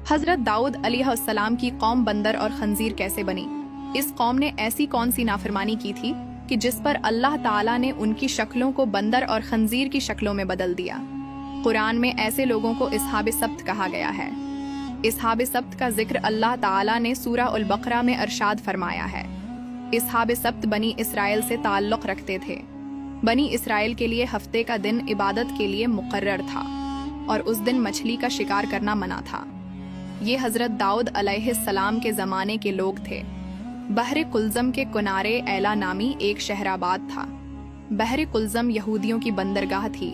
हजरत दाऊद अलैहिस्सलाम की कौम बंदर और खंजीर कैसे बनी? इस कौम ने ऐसी कौन सी नाफरमानी की थी कि जिस पर अल्लाह ताला ने उनकी शक्लों को बंदर और खंजीर की शक्लों में बदल दिया। कुरान में ऐसे लोगों को इसहाब सब्त कहा गया है। इसहाब सब्त का जिक्र अल्लाह ताला ने सूरह अल बकरा में अरशाद फरमाया है। इसहाब सब्त बनी इसराइल से ताल्लुक़ रखते थे। बनी इसराइल के लिए हफ्ते का दिन इबादत के लिए मुकर्रर था और उस दिन मछली का शिकार करना मना था। ये हजरत दाऊद अलैहिस्सलाम के ज़माने के लोग थे। बहर कुलज़म के किनारे ऐला नामी एक शहराबाद था। बहर कुलज़म यहूदियों की बंदरगाह थी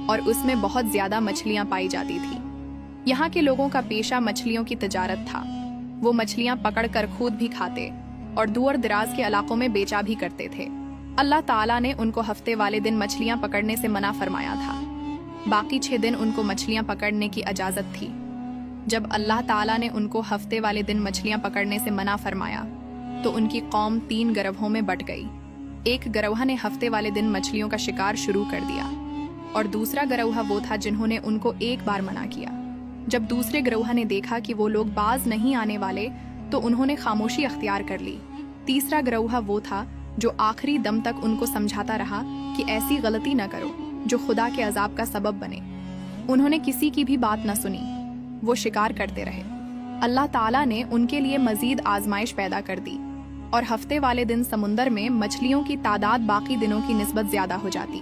और उसमें बहुत ज़्यादा मछलियाँ पाई जाती थी। यहाँ के लोगों का पेशा मछलियों की तजारत था। वो मछलियाँ पकड़कर खुद भी खाते और दूर दराज के इलाकों में बेचा भी करते थे। अल्लाह ताला ने उनको हफ्ते वाले दिन मछलियाँ पकड़ने से मना फरमाया था। बाकी 6 दिन उनको मछलियाँ पकड़ने की इजाज़त थी। जब अल्लाह ताला ने उनको हफ्ते वाले दिन मछलियाँ पकड़ने से मना फरमाया तो उनकी कौम 3 गिरोहों में बट गई। एक गिरोह ने हफ्ते वाले दिन मछलियों का शिकार शुरू कर दिया और दूसरा गिरोह वो था जिन्होंने उनको एक बार मना किया। जब दूसरे गिरोह ने देखा कि वो लोग बाज नहीं आने वाले तो उन्होंने खामोशी अख्तियार कर ली। तीसरा गिरोह वो था जो आखिरी दम तक उनको समझाता रहा कि ऐसी गलती न करो जो खुदा के अजाब का सबब बने। उन्होंने किसी की भी बात न सुनी, वो शिकार करते रहे। अल्लाह ताला ने उनके लिए मजीद आजमाइश पैदा कर दी और हफ्ते वाले दिन समुंदर में मछलियों की तादाद बाकी दिनों की निस्बत ज्यादा हो जाती।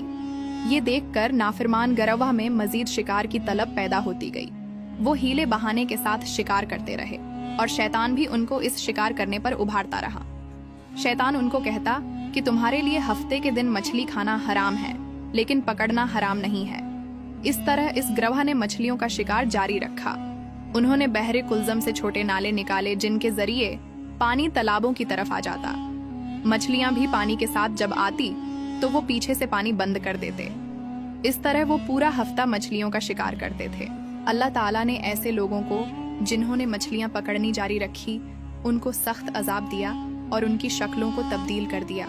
ये देखकर नाफरमान गिरोह में मजीद शिकार की तलब पैदा होती गई। वो हीले बहाने के साथ शिकार करते रहे और शैतान भी उनको इस शिकार करने पर उभारता रहा। शैतान उनको कहता कि तुम्हारे लिए हफ्ते के दिन मछली खाना हराम है, लेकिन पकड़ना हराम नहीं है। इस तरह इस गिरोह ने मछलियों का शिकार जारी रखा। उन्होंने बहरे कुलज़म से छोटे नाले निकाले जिनके जरिए पानी तालाबों की तरफ आ जाता। मछलियां भी पानी के साथ जब आती तो वो पीछे से पानी बंद कर देते। इस तरह वो पूरा हफ्ता मछलियों का शिकार करते थे। अल्लाह ताला ने ऐसे लोगों को जिन्होंने मछलियां पकड़नी जारी रखी उनको सख्त अजाब दिया और उनकी शक्लों को तब्दील कर दिया।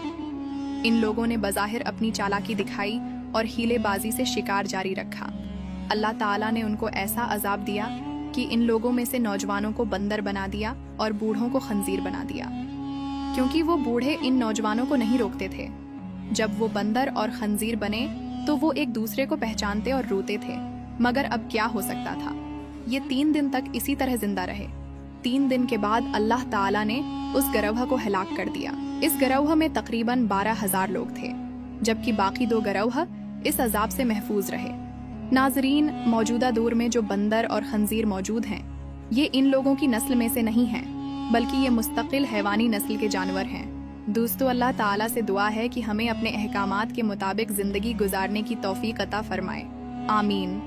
इन लोगों ने बज़ाहिर अपनी चालाकी दिखाई और हीलेबाजी से शिकार जारी रखा। अल्लाह ताला ने उनको ऐसा अजाब दिया कि इन लोगों में से नौजवानों को बंदर बना दिया और बूढ़ों को खंजीर बना दिया, क्योंकि वो बूढ़े इन नौजवानों को नहीं रोकते थे। जब वो बंदर और खंजीर बने तो वो एक दूसरे को पहचानते और रोते थे, मगर अब क्या हो सकता था। ये 3 दिन तक इसी तरह जिंदा रहे। 3 दिन के बाद अल्लाह ताला ने उस गिरोह को हलाक कर दिया। इस गिरोह में तकरीबन 12,000 लोग थे, जबकि बाकी 2 गिरोह इस अजाब से महफूज रहे। नाजरीन, मौजूदा दौर में जो बंदर और खंजीर मौजूद हैं, ये इन लोगों की नस्ल में से नहीं हैं, बल्कि ये मुस्तकिल हैवानी नस्ल के जानवर हैं। दोस्तों, अल्लाह ताला से दुआ है कि हमें अपने अहकामात के मुताबिक ज़िंदगी गुजारने की तौफीक अता फरमाए। आमीन।